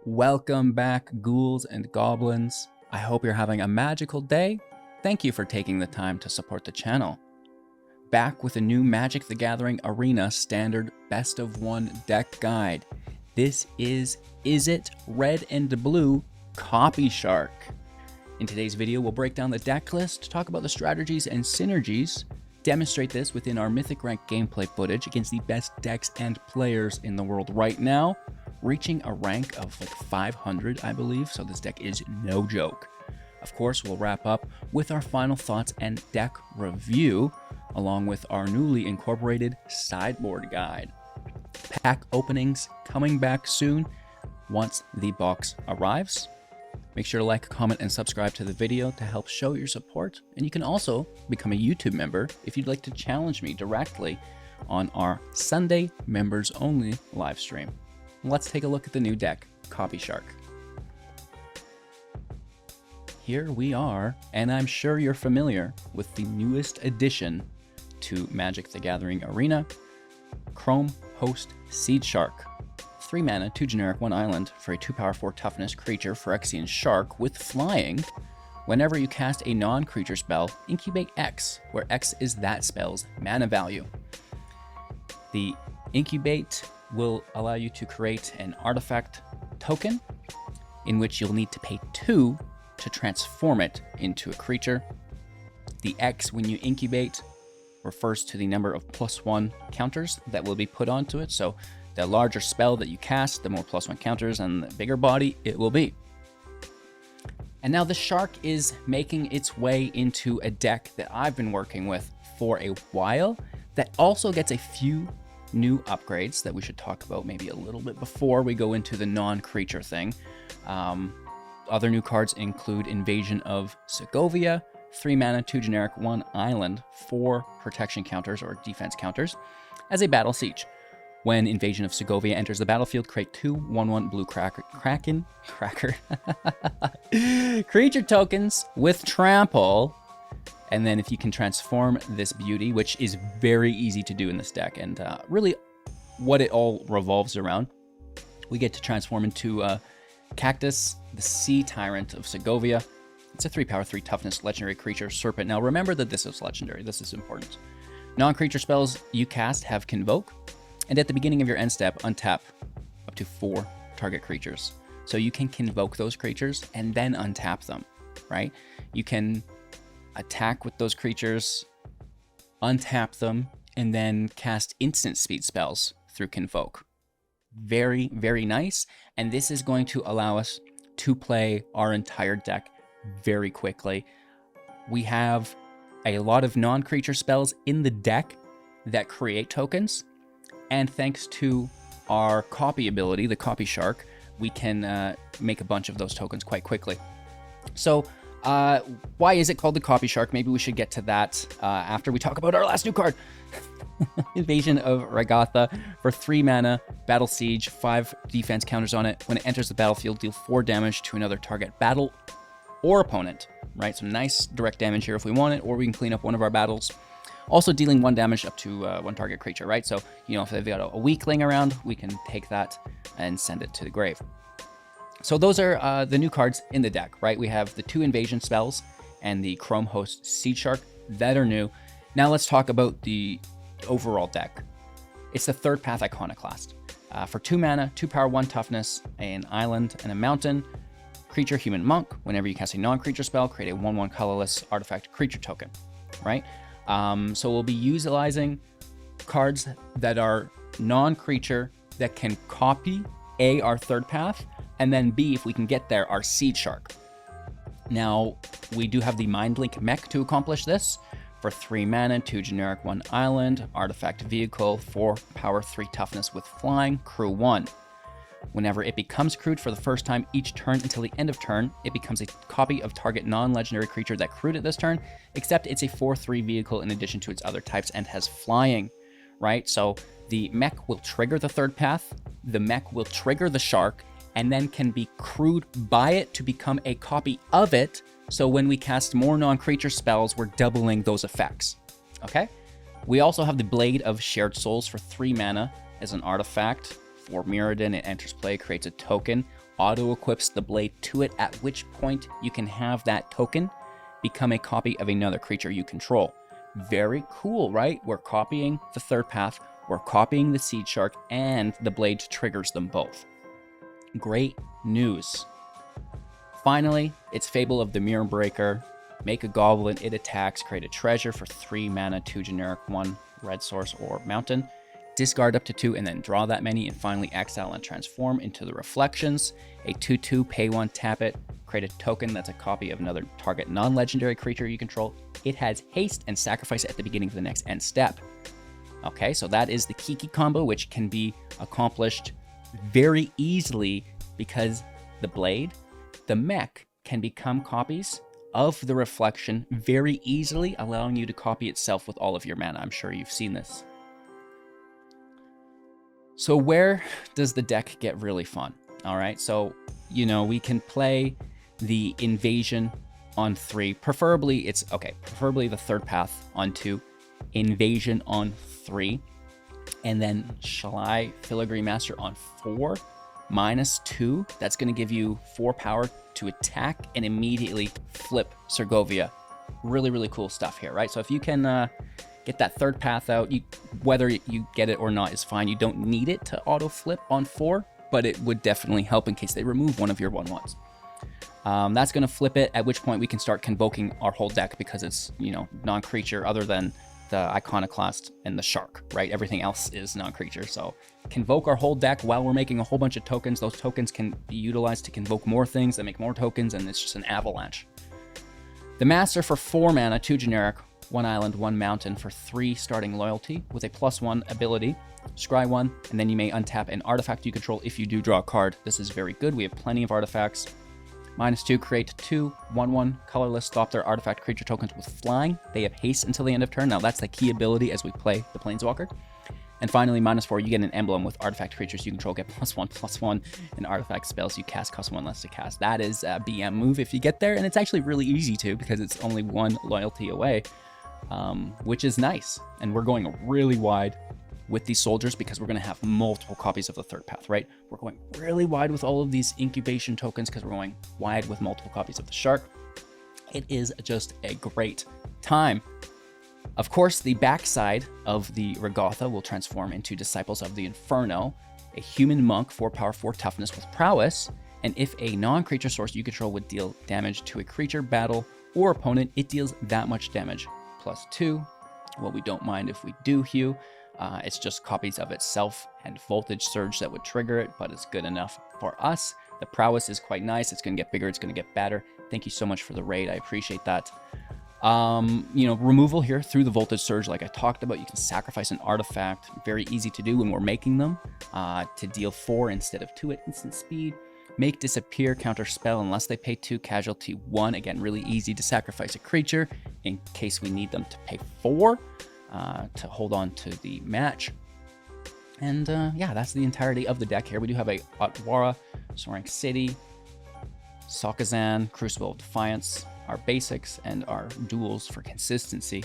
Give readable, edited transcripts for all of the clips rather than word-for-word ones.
Welcome back, ghouls and goblins. I hope you're having a magical day. Thank you for taking the time to support the channel. Back with a new Magic the Gathering Arena standard best of one deck guide. This is Izzet Red and Blue Copy Shark. In today's video, we'll break down the deck list, talk about the strategies and synergies, demonstrate this within our Mythic Rank gameplay footage against the best decks and players in the world right now, reaching a rank of like 500, I believe, so this deck is no joke. Of course, we'll wrap up with our final thoughts and deck review, along with our newly incorporated sideboard guide. Pack openings coming back soon once the box arrives. Make sure to like, comment, and subscribe to the video to help show your support. And you can also become a YouTube member if you'd like to challenge me directly on our Sunday members only live stream. Let's take a look at the new deck, Copy Shark. Here we are, and I'm sure you're familiar with the newest addition to Magic the Gathering Arena, Chrome Host Seed Shark. 3 mana, 2 generic, 1 island for a 2 power 4 toughness creature Phyrexian Shark with flying. Whenever you cast a non-creature spell, incubate X, where X is that spell's mana value. The incubate will allow you to create an artifact token in which you'll need to pay 2 to transform it into a creature. The X, when you incubate, refers to the number of +1 counters that will be put onto it. So the larger spell that you cast, the more +1 counters, and the bigger body it will be. And now the shark is making its way into a deck that I've been working with for a while that also gets a few new upgrades that we should talk about maybe a little bit before we go into the non-creature thing. Other new cards include Invasion of Segovia, 3 mana, 2 generic, 1 island, 4 protection counters or defense counters as a battle siege. When Invasion of Segovia enters the battlefield, create 2 1/1 blue cracker creature tokens with trample. And then if you can transform this beauty, which is very easy to do in this deck, and really what it all revolves around, we get to transform into Cactus, the Sea Tyrant of Segovia. It's a 3 power 3 toughness legendary creature, Serpent. Now remember that this is legendary. This is important. Non-creature spells you cast have Convoke, and at the beginning of your end step, untap up to 4 target creatures. So you can convoke those creatures and then untap them, right? You can attack with those creatures, untap them, and then cast instant speed spells through Convoke. Very, very nice. And this is going to allow us to play our entire deck very quickly. We have a lot of non-creature spells in the deck that create tokens. And thanks to our copy ability, the Copy Shark, we can make a bunch of those tokens quite quickly. So why is it called the Copy Shark? Maybe we should get to that after we talk about our last new card. Invasion of Ragatha for 3 mana, Battle Siege, 5 defense counters on it. When it enters the battlefield, deal 4 damage to another target battle or opponent, right? So nice direct damage here if we want it, or we can clean up one of our battles. Also dealing 1 damage up to 1 target creature, right? So, you know, if they've got a weakling around, we can take that and send it to the grave. So those are the new cards in the deck, right? We have the 2 invasion spells and the Chrome Host Seed Shark that are new. Now let's talk about the overall deck. It's the third path Iconoclast. For 2 mana, 2 power, 1 toughness, an island, and a mountain. Creature, human, monk. Whenever you cast a non-creature spell, create a 1/1 colorless artifact creature token, right? So we'll be utilizing cards that are non-creature that can copy A, our third path, and then B, if we can get there, our Seed Shark. Now, we do have the Mind Link mech to accomplish this. For 3 mana, 2 generic, 1 island, artifact vehicle, 4 power, 3 toughness with flying, crew 1. Whenever it becomes crewed for the first time each turn until the end of turn, it becomes a copy of target non-legendary creature that crewed it this turn, except it's a 4/3 vehicle in addition to its other types and has flying, right? So the mech will trigger the third path, the mech will trigger the shark, and then can be crewed by it to become a copy of it. So when we cast more non-creature spells, we're doubling those effects, okay? We also have the Blade of Shared Souls for 3 mana as an artifact. For Mirrodin, it enters play, creates a token, auto-equips the blade to it, at which point you can have that token become a copy of another creature you control. Very cool, right? We're copying the third path, we're copying the Seed Shark, and the blade triggers them both. Great news. Finally, it's Fable of the Mirror Breaker. Make a goblin, it attacks, create a treasure for 3 mana, 2 generic, 1 red source or mountain. Discard up to 2 and then draw that many, and finally exile and transform into the Reflections. A 2/2, pay 1, tap it, create a token that's a copy of another target non-legendary creature you control. It has haste and sacrifice it at the beginning of the next end step. Okay, so that is the Kiki combo, which can be accomplished very easily because the blade, the mech, can become copies of the Reflection very easily, allowing you to copy itself with all of your mana. I'm sure you've seen this. So where does the deck get really fun? All right, so, you know, we can play the Invasion on 3. Preferably preferably the third path on 2, Invasion on 3, and then Shalai Filigree Master on 4, -2. That's going to give you 4 power to attack and immediately flip Segovia. Really, really cool stuff here, right? So if you can get that third path out, whether you get it or not is fine. You don't need it to auto flip on 4, but it would definitely help in case they remove one of your 1/1s. That's going to flip it, at which point we can start convoking our whole deck because it's, you know, non-creature other than the Iconoclast and the Shark, right? Everything else is non-creature. So convoke our whole deck while we're making a whole bunch of tokens. Those tokens can be utilized to convoke more things that make more tokens, and it's just an avalanche. The Master for 4 mana, 2 generic, 1 island, 1 mountain for 3 starting loyalty with a +1 ability. Scry 1, and then you may untap an artifact you control if you do draw a card. This is very good. We have plenty of artifacts. -2, create 2 1/1 colorless, stop their artifact creature tokens with flying. They have haste until the end of turn. Now that's the key ability as we play the Planeswalker. And finally, -4, you get an emblem with artifact creatures you control get +1/+1, and artifact spells you cast cost 1 less to cast. That is a BM move if you get there, and it's actually really easy to because it's only 1 loyalty away, which is nice. And we're going really wide with these soldiers because we're going to have multiple copies of the third path, right? We're going really wide with all of these incubation tokens because we're going wide with multiple copies of the Shark. It is just a great time. Of course, the backside of the Regatha will transform into Disciples of the Inferno, a human monk, 4 power, 4 toughness with prowess, and if a non-creature source you control would deal damage to a creature, battle, or opponent, it deals that much damage, +2. Well, we don't mind if we do, Hugh. It's just copies of itself and Voltage Surge that would trigger it, but it's good enough for us. The prowess is quite nice. It's going to get bigger. It's going to get better. Thank you so much for the raid. I appreciate that. You know, removal here through the Voltage Surge, like I talked about, you can sacrifice an artifact. Very easy to do when we're making them to deal 4 instead of 2 at instant speed. Make disappear, counter spell unless they pay 2, casualty 1. Again, really easy to sacrifice a creature in case we need them to pay 4. To hold on to the match. And yeah, that's the entirety of the deck here. We do have a Otwara, Soaring City, Sakazan, Crucible of Defiance, our basics, and our duels for consistency.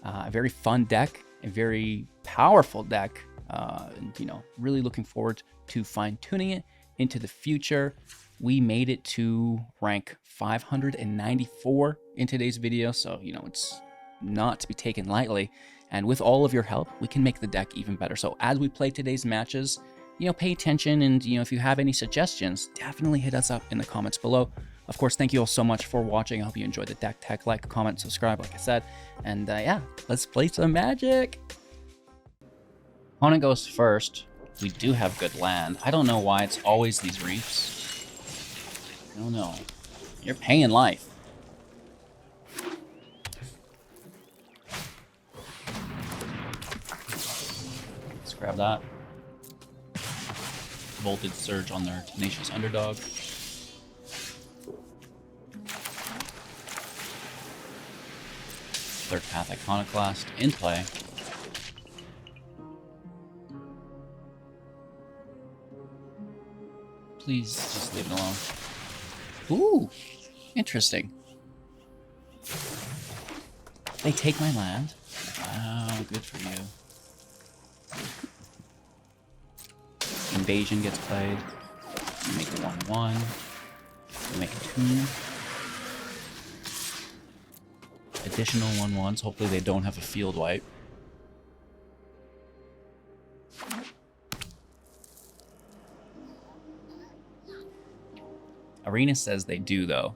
A very fun deck, a very powerful deck, and, you know, really looking forward to fine-tuning it into the future. We made it to rank 594 in today's video, so, you know, it's not to be taken lightly. And with all of your help, we can make the deck even better. So as we play today's matches, you know, pay attention, and, you know, if you have any suggestions, definitely hit us up in the comments below. Of course, thank you all so much for watching. I hope you enjoyed the deck tech. Like, comment, subscribe, like I said. And yeah, let's play some Magic. Opponent goes first. We do have good land. I don't know why it's always these reefs. I don't know. You're paying life. Let's grab that. Voltage Surge on their Tenacious Underdog. Third Path Iconoclast in play. Please just leave it alone. Ooh, interesting. They take my land. Wow, good for you. Invasion gets played. We make a 1/1. We make a 2. Additional 1/1s. Hopefully they don't have a field wipe. Arena says they do, though.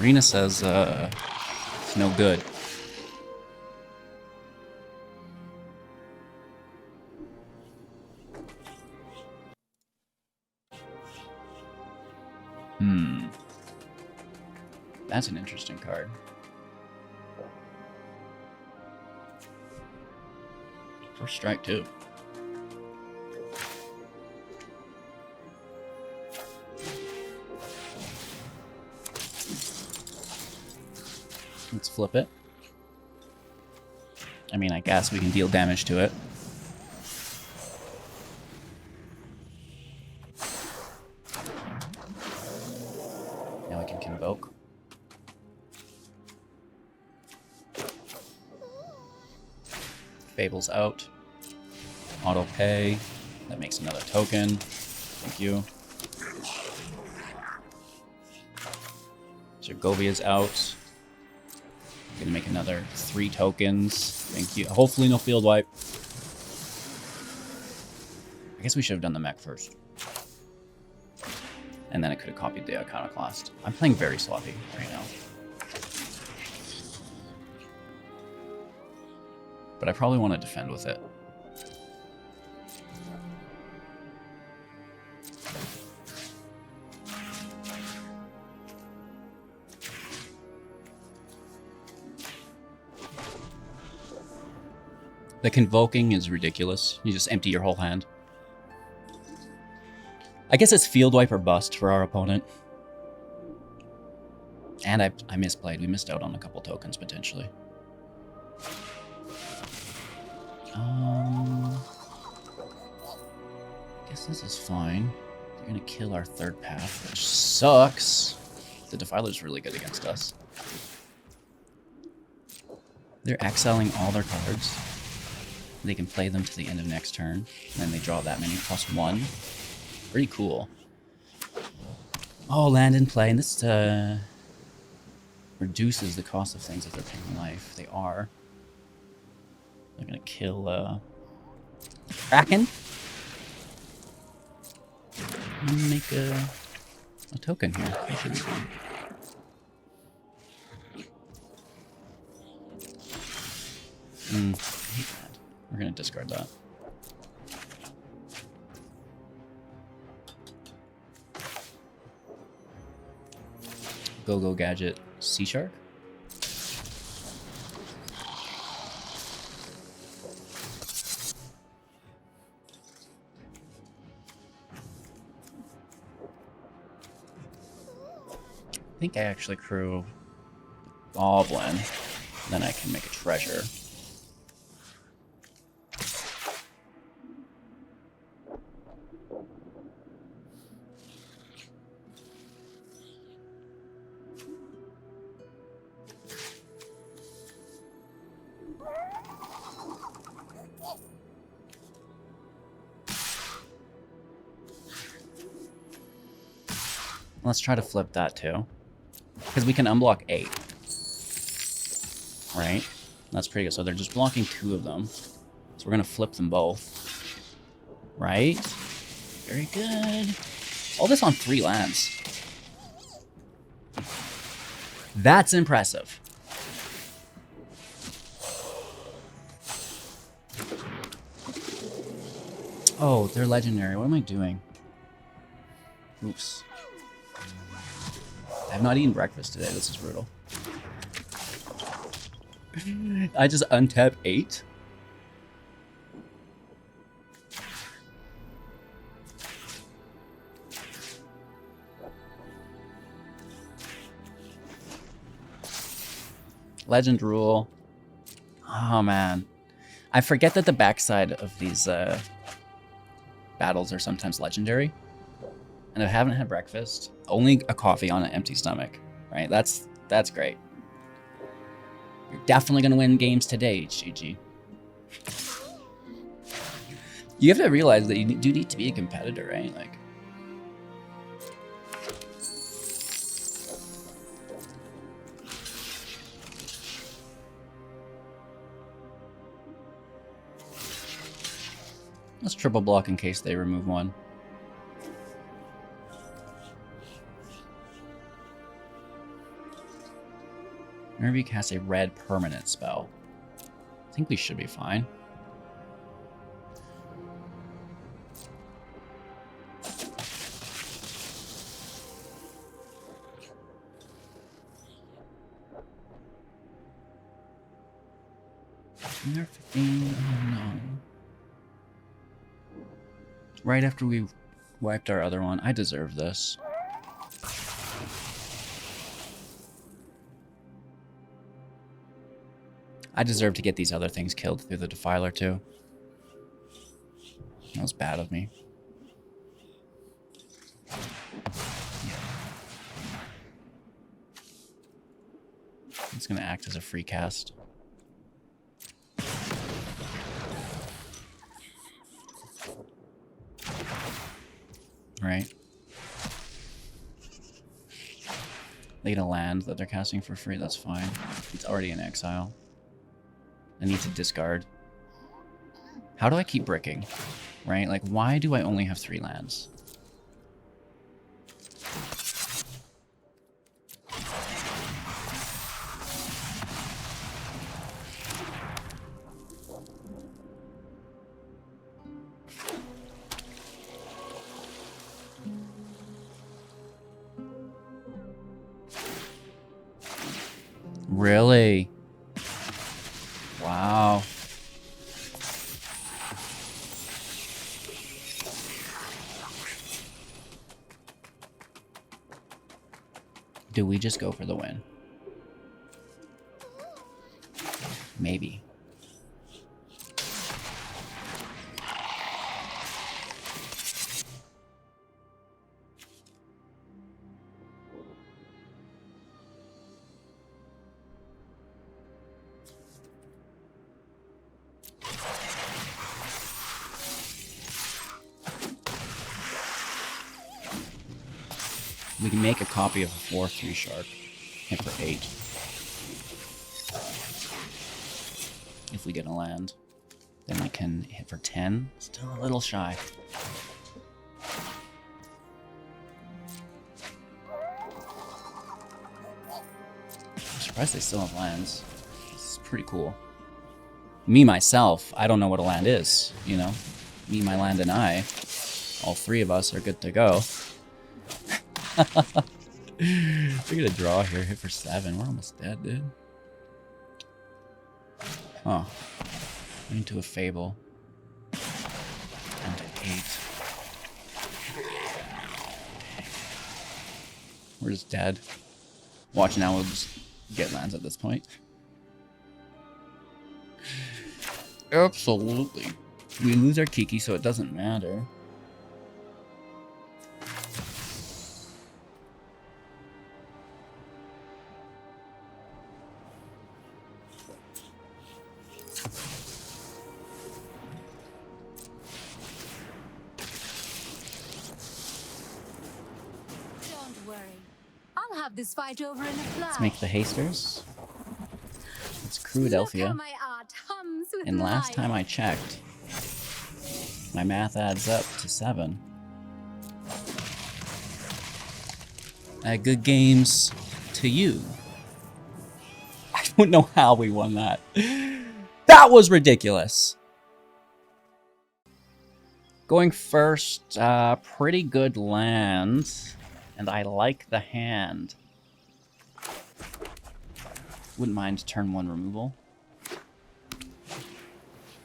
Arena says it's no good. That's an interesting card. First strike, too. Let's flip it. I mean, I guess we can deal damage to it. Now we can convoke. Fable's out. Auto pay. That makes another token. Thank you. Zergovia's out. Gonna make another 3 tokens. Thank you. Hopefully no field wipe. I guess we should have done the mech first. And then I could have copied the Iconoclast. I'm playing very sloppy right now. But I probably want to defend with it. The convoking is ridiculous. You just empty your whole hand. I guess it's field wipe or bust for our opponent. And I misplayed. We missed out on a couple tokens potentially. I guess this is fine. They're gonna kill our third path, which sucks. The Defiler's really good against us. They're exiling all their cards. They can play them to the end of next turn, and then they draw that many +1. Pretty cool. Oh, land in play, and this reduces the cost of things if they're paying life. They are. They're gonna kill Kraken. And make a token here. That should be fun. I hate that. We're gonna discard that. Go Gadget Sea Shark. I think I actually crew Goblin, then I can make a treasure. Let's try to flip that too. Because we can unblock 8. Right? That's pretty good. So they're just blocking 2 of them. So we're going to flip them both. Right? Very good. All this on 3 lands. That's impressive. Oh, they're legendary. What am I doing? Oops. I have not eaten breakfast today. This is brutal. I just untap 8. Legend rule. Oh man. I forget that the backside of these battles are sometimes legendary. And I haven't had breakfast. Only a coffee on an empty stomach, right? That's great. You're definitely gonna win games today, HGG. You have to realize that you do need to be a competitor, right? Like, let's triple block in case they remove one. Whenever you cast a red permanent spell, I think we should be fine. They're 15. Oh no. Right after we wiped our other one. I deserve this. I deserve to get these other things killed through the Defiler too. That was bad of me. It's going to act as a free cast. Right. They get a land that they're casting for free, that's fine. It's already in exile. I need to discard. How do I keep bricking? Right? Like, why do I only have 3 lands? Really? Wow. Do we just go for the win? Maybe. We can make a copy of a 4/3 shark. Hit for 8. If we get a land. Then we can hit for 10. Still a little shy. I'm surprised they still have lands. This is pretty cool. Me, myself, I don't know what a land is, you know? Me, my land, and I. All 3 of us are good to go. We're gonna draw here, hit for 7. We're almost dead, dude. Huh. Into a Fable. And to 8. We're just dead. Watch now, we'll just get lands at this point. Absolutely. We lose our Kiki, so it doesn't matter. This fight over in a flash. Let's make the hasters. It's Cruadelphia. And last time I checked, my math adds up to 7. Good games to you. I don't know how we won that. That was ridiculous. Going first, pretty good land. And I like the hand. Wouldn't mind turn 1 removal.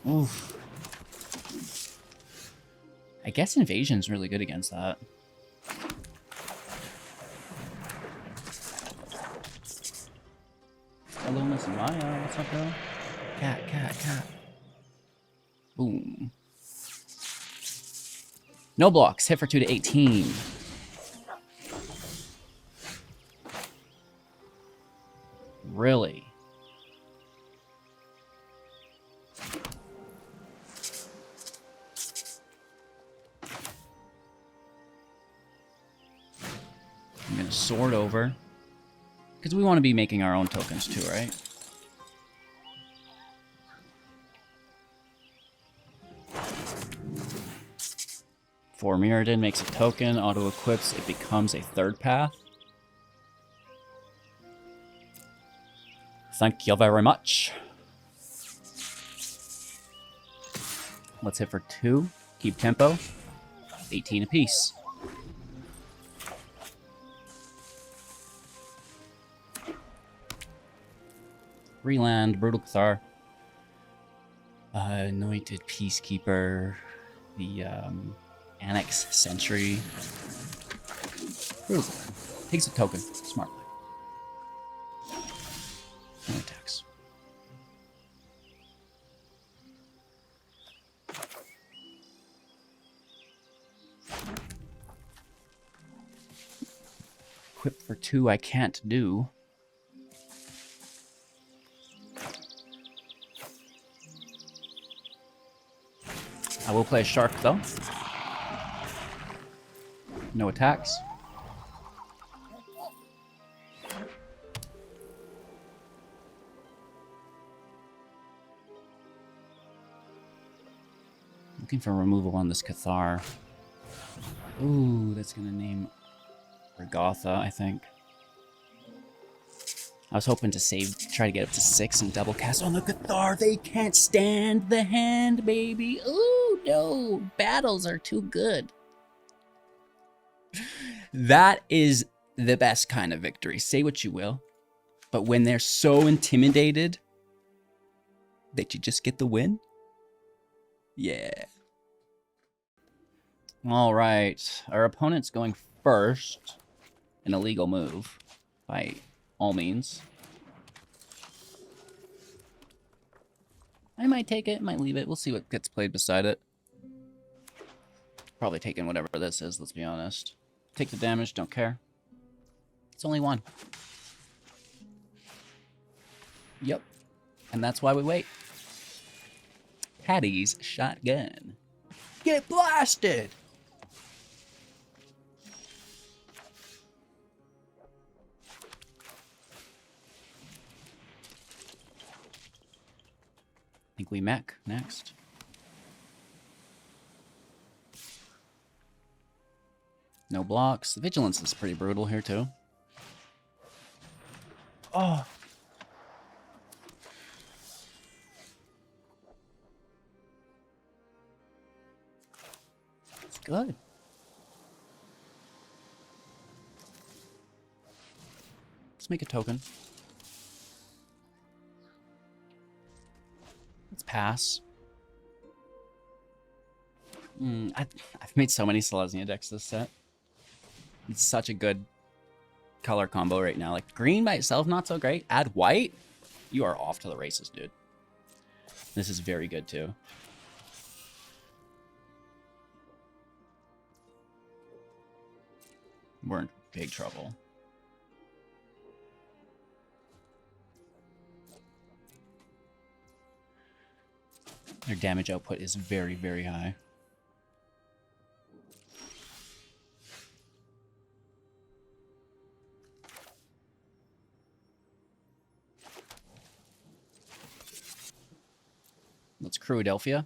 Oof. I guess Invasion's really good against that. Hello, Miss Maya. What's up, bro? Cat, cat, cat. Boom. No blocks. Hit for 2 to 18. Really? I'm going to sword over. Because we want to be making our own tokens too, right? For Mirrodin makes a token, auto-equips, it becomes a third path. Thank you very much. Let's hit for 2. Keep tempo. 18 apiece. Reland, Brutal Cathar. Anointed Peacekeeper. The Annex Sentry. Brutal Cathar. Takes a token. Smartly. No attacks. Equip for 2 I can't do. I will play a shark though. No attacks. Looking for removal on this Cathar. Ooh, that's gonna name Regatha, I think. I was hoping to try to get up to 6 and double cast on the Cathar. They can't stand the hand, baby. Ooh, no. Battles are too good. That is the best kind of victory. Say what you will. But when they're so intimidated that you just get the win? Yeah. All right. Our opponent's going first. An illegal move. By all means. I might take it, might leave it. We'll see what gets played beside it. Probably taking whatever this is, let's be honest. Take the damage, don't care. It's only 1. Yep. And that's why we wait. Patty's shotgun. Get blasted! I think we mech next. No blocks. The vigilance is pretty brutal here too. Oh. It's good. Let's make a token. Let's pass. I've made so many Selesnya decks this set. It's such a good color combo right now. Like, green by itself, not so great. Add white, you are off to the races, dude. This is very good, too. We're in big trouble. Their damage output is very, very high. Let's Cruadelphia.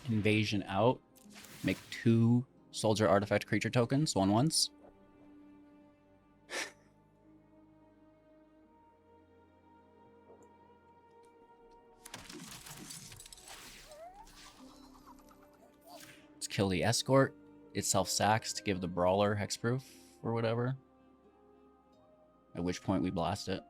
Invasion out. Make 2 soldier artifact creature tokens, 1/1s. Let's kill the escort. It self-sacks to give the brawler hexproof or whatever. At which point we blast it.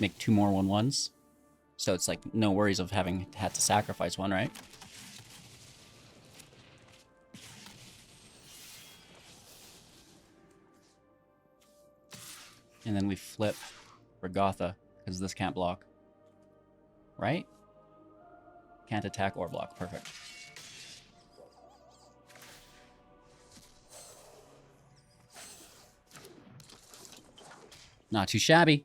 Make 2 more 1/1s. So it's like no worries of having had to sacrifice one, right? And then we flip Regatha, because this can't block. Right? Can't attack or block. Perfect. Not too shabby.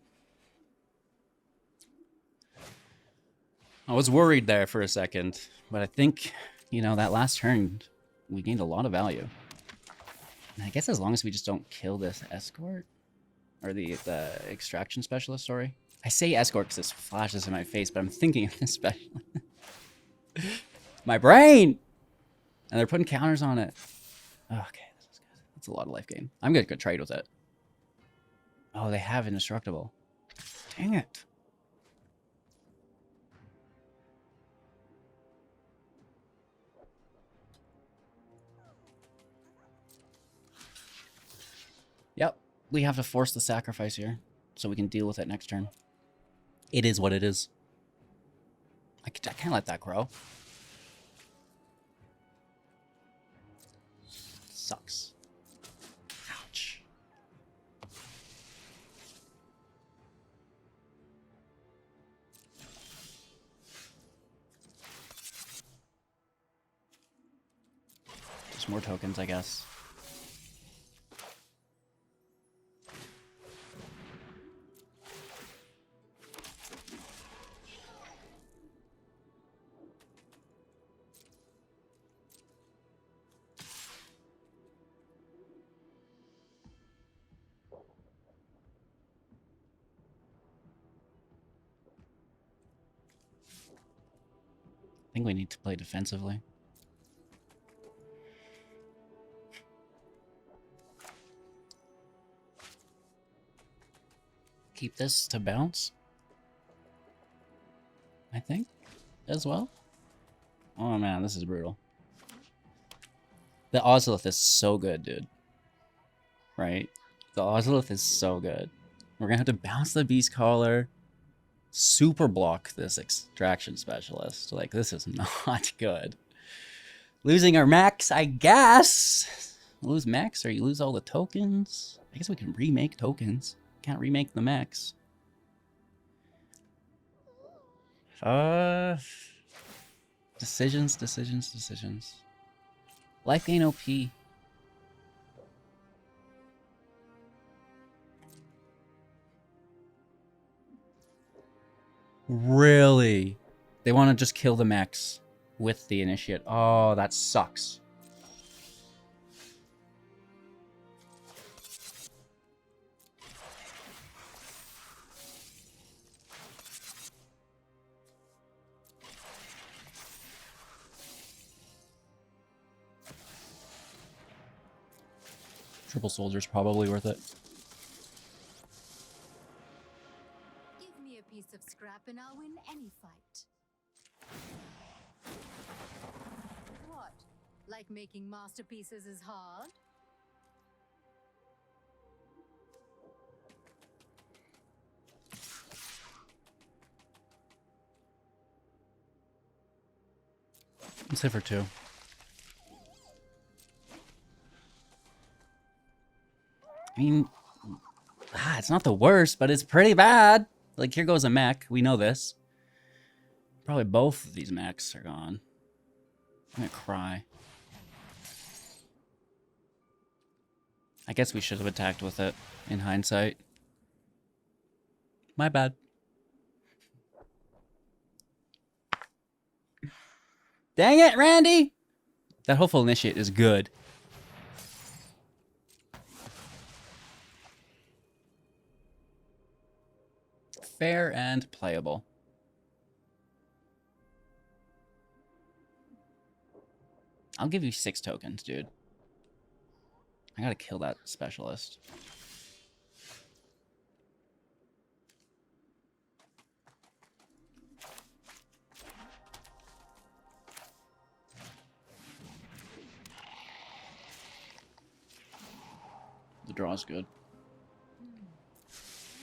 I was worried there for a second, but I think, you know, that last turn, we gained a lot of value. And I guess as long as we just don't kill this escort, or the extraction specialist, sorry. I say escort because this flashes in my face, but I'm thinking of this specialist. My brain! And they're putting counters on it. Okay, this is good. That's a lot of life gain. I'm going to go trade with it. Oh, they have indestructible. Dang it. Yep, we have to force the sacrifice here so we can deal with it next turn. It is what it is. I can't let that grow. Sucks. Ouch. Just more tokens, I guess. I think we need to play defensively. Keep this to bounce, I think, as well. Oh man, this is brutal. The Ozolith is so good, dude. Right? The Ozolith is so good. We're gonna have to bounce the Beast Collar, super block this extraction specialist. Like, this is not good. Losing our max, I guess. Lose max or you lose all the tokens. I guess we can remake tokens. Can't remake the max. Decisions. Life gain OP. Really? They want to just kill the max with the initiate. Oh, that sucks. Triple Soldier's probably worth it. Give me a piece of scrap and I'll win any fight. What? Like making masterpieces is hard? Let's hit for 2. I mean, it's not the worst, but it's pretty bad. Like, here goes a mech. We know this. Probably both of these mechs are gone. I'm gonna cry. I guess we should have attacked with it, in hindsight. My bad. Dang it, Randy! That Hopeful Initiate is good. Fair and playable. I'll give you 6 tokens, dude. I gotta kill that specialist. The draw's good.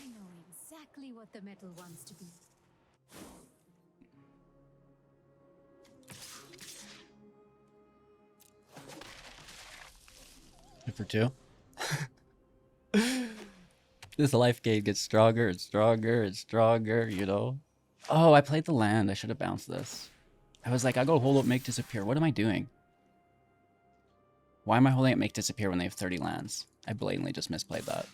I know exactly what the metal wants to be. Hit for 2. This life gain gets stronger and stronger and stronger, you know? Oh, I played the land. I should have bounced this. I was like, I go hold up, make disappear. What am I doing? Why am I holding up make disappear when they have 30 lands? I blatantly just misplayed that.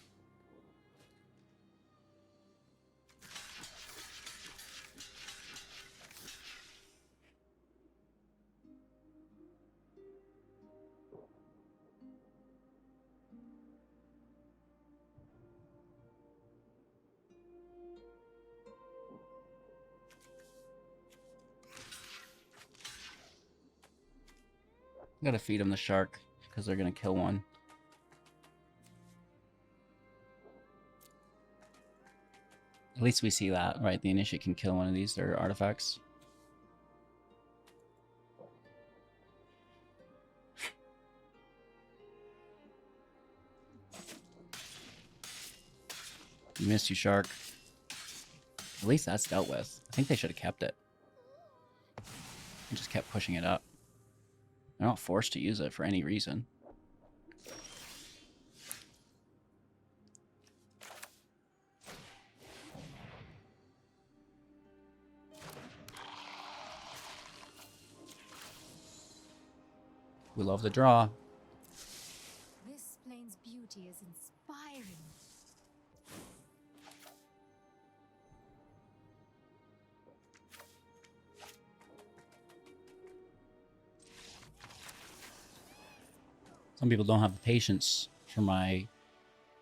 Gotta feed him the shark, because they're gonna kill one. At least we see that, right? The initiate can kill one of these, their artifacts. You missed, you shark. At least that's dealt with. I think they should have kept it. And just kept pushing it up. They're not forced to use it for any reason. We love the draw. This plane's beauty is inspiring. Some people don't have the patience for my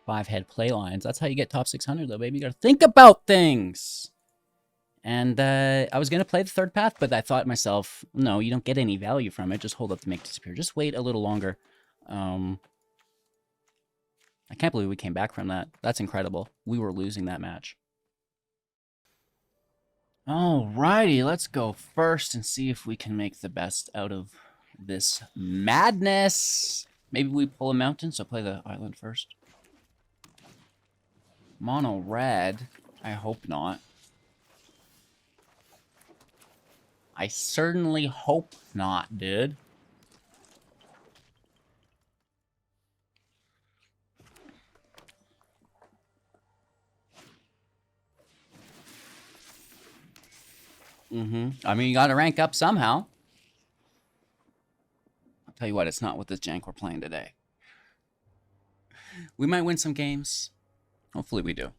5-head play lines. That's how you get top 600, though, baby. You gotta think about things. And I was gonna play the third path, but I thought to myself, no, you don't get any value from it. Just hold up to make disappear. Just wait a little longer. I can't believe we came back from that. That's incredible. We were losing that match. Alrighty, let's go first and see if we can make the best out of this madness. Maybe we pull a mountain, so play the island first. Mono red? I hope not. I certainly hope not, dude. I mean, you gotta rank up somehow. I'll tell you what, it's not with this jank we're playing today. We might win some games. Hopefully we do.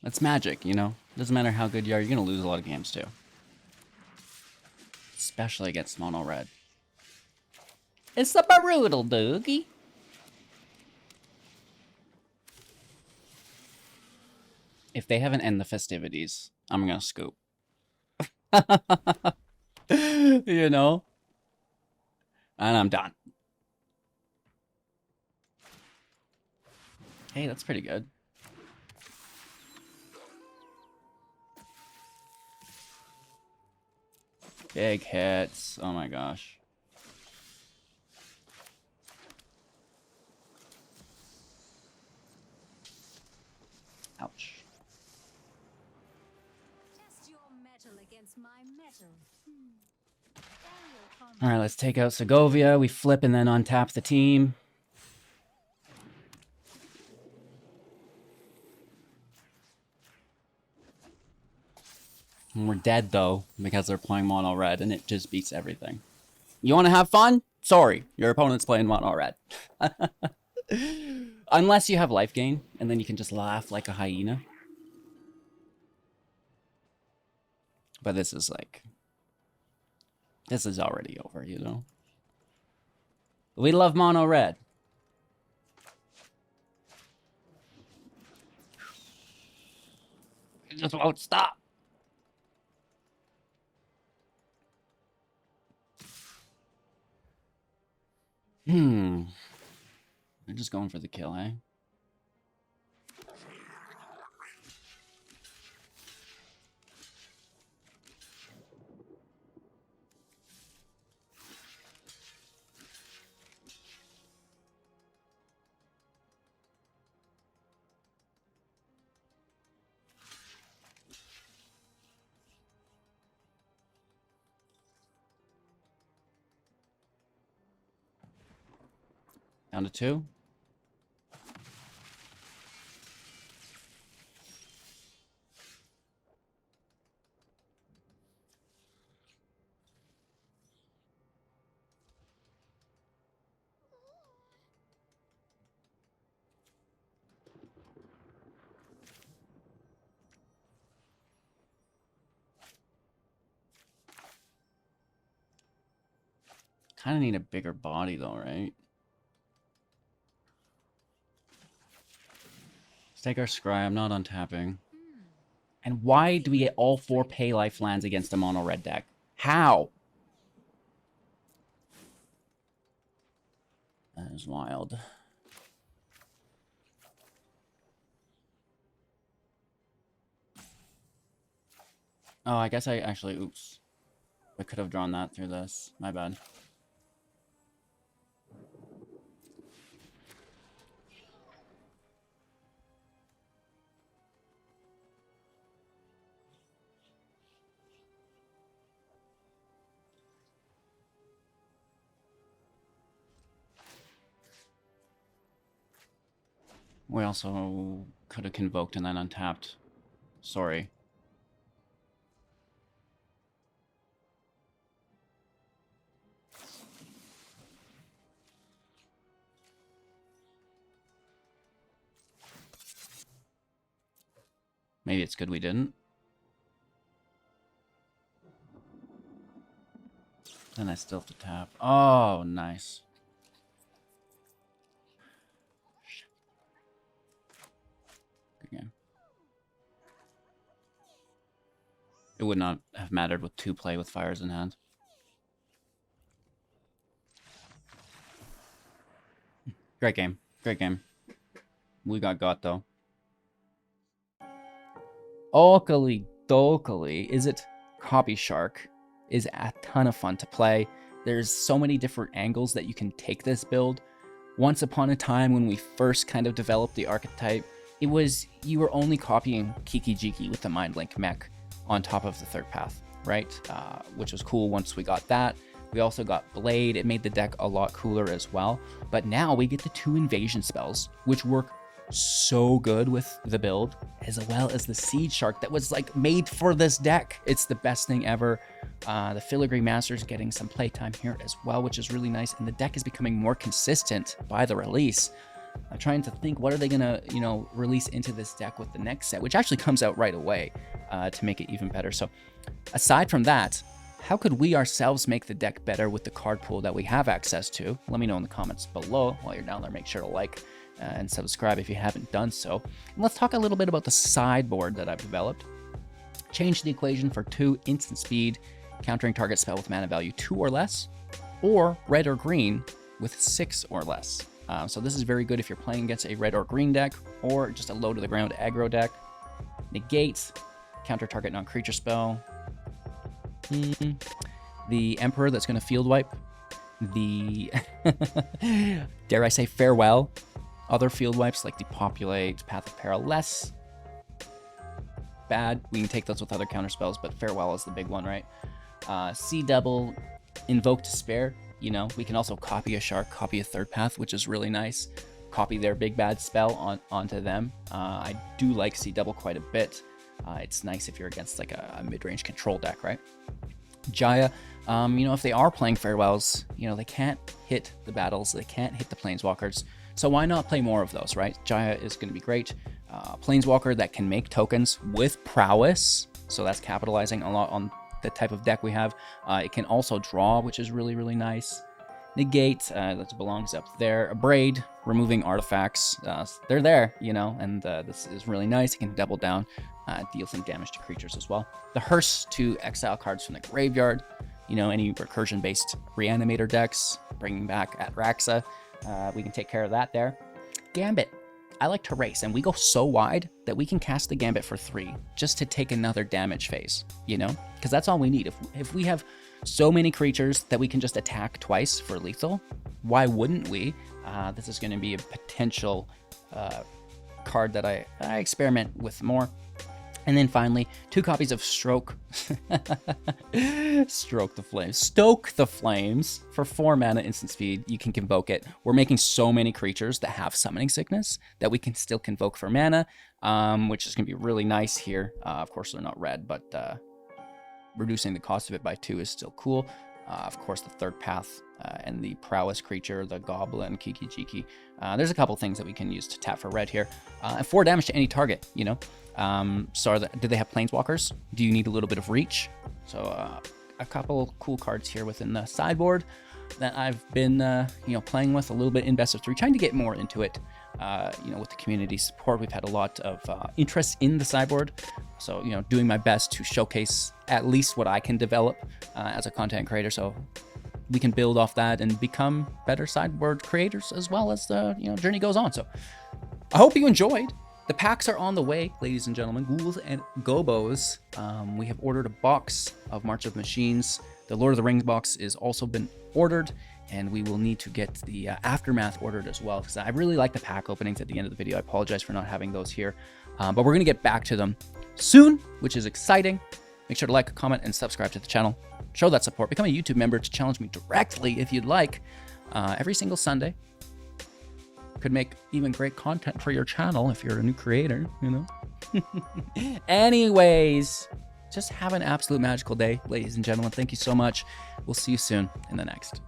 That's magic, you know? Doesn't matter how good you are, you're gonna lose a lot of games too. Especially against mono red. It's a brutal doogie. If they haven't ended the festivities, I'm gonna scoop. You know? And I'm done. Hey, that's pretty good. Big hits. Oh my gosh. Ouch. Test your metal against my metal. All right, let's take out Segovia. We flip and then untap the team. And we're dead, though, because they're playing mono red, and it just beats everything. You want to have fun? Sorry, your opponent's playing mono red. Unless you have life gain, and then you can just laugh like a hyena. But this is like... This is already over, you know? We love mono red. It just won't stop. They're just going for the kill, eh? Down to 2. Kind of need a bigger body though, right? Let's take our scry. I'm not untapping. And why do we get all 4 pay life lands against a mono red deck? How? That is wild. Oh, I guess I actually, oops. I could have drawn that through this. My bad. We also could have convoked and then untapped. Sorry. Maybe it's good we didn't. Then I still have to tap. Oh, nice. Good game. It would not have mattered with 2 play with fires in hand. Great game. Great game. We got though. Okali dokali. Izzet Copy Shark is a ton of fun to play. There's so many different angles that you can take this build. Once upon a time when we first kind of developed the archetype, it was you were only copying Kiki Jiki with the Mind Link mech on top of the third path, right? Which was cool once we got that. We also got Blade. It made the deck a lot cooler as well. But now we get the 2 invasion spells, which work so good with the build, as well as the Seed Shark that was like made for this deck. It's the best thing ever. The Filigree Master's getting some playtime here as well, which is really nice. And the deck is becoming more consistent by the release. I'm trying to think, what are they gonna, release into this deck with the next set, which actually comes out right away to make it even better. So aside from that, how could we ourselves make the deck better with the card pool that we have access to? Let me know in the comments below. While you're down there, make sure to like and subscribe if you haven't done so. And let's talk a little bit about the sideboard that I've developed. Change the equation for 2 instant speed, countering target spell with mana value 2 or less, or red or green with 6 or less. So this is very good if you're playing against a red or green deck, or just a low to the ground aggro deck. Negate, counter target non-creature spell. The Emperor that's going to field wipe. The, dare I say, Farewell. Other field wipes like Depopulate, Path of Peril, less bad. We can take those with other counter spells, but Farewell is the big one, right? C double, Invoke Despair. We can also copy a shark, copy a third path, which is really nice. Copy their big bad spell onto them. I do like C double quite a bit. It's nice if you're against like a mid-range control deck, right? Jaya, if they are playing Farewells, they can't hit the battles, they can't hit the Planeswalkers. So why not play more of those, right? Jaya is going to be great. Planeswalker that can make tokens with prowess. So that's capitalizing a lot on the type of deck we have. It can also draw, which is really, really nice. Negate, that belongs up there. Braid, removing artifacts. They're there, and this is really nice. It can double down, deal some damage to creatures as well. The Hearse to exile cards from the graveyard. Any recursion-based reanimator decks, bringing back Atraxa. We can take care of that there. Gambit. I like to race, and we go so wide that we can cast the Gambit for 3 just to take another damage phase, Because that's all we need. If we have so many creatures that we can just attack twice for lethal, why wouldn't we? This is going to be a potential card that I experiment with more. And then finally, 2 copies of Stoke the Flames for 4 mana instant speed. You can convoke it. We're making so many creatures that have summoning sickness that we can still convoke for mana, which is going to be really nice here. Of course, they're not red, but reducing the cost of it by 2 is still cool. Of course, the third path and the prowess creature, the goblin, Kiki Jiki. There's a couple things that we can use to tap for red here. And 4 damage to any target, do they have planeswalkers? Do you need a little bit of reach? So a couple cool cards here within the sideboard that I've been playing with a little bit in best of 3, trying to get more into it. With the community support, we've had a lot of interest in the sideboard. So, doing my best to showcase at least what I can develop as a content creator. So we can build off that and become better sideboard creators as well as the journey goes on. So I hope you enjoyed. The packs are on the way, ladies and gentlemen, ghouls and gobos. We have ordered a box of March of Machines. The Lord of the Rings box is also been ordered, and we will need to get the Aftermath ordered as well, because I really like the pack openings at the end of the video. I apologize for not having those here, but we're going to get back to them soon, which is exciting. Make sure to like, comment, and subscribe to the channel. Show that support. Become a YouTube member to challenge me directly if you'd like. Every single Sunday. Could make even great content for your channel if you're a new creator, Anyways, just have an absolute magical day, ladies and gentlemen. Thank you so much. We'll see you soon in the next.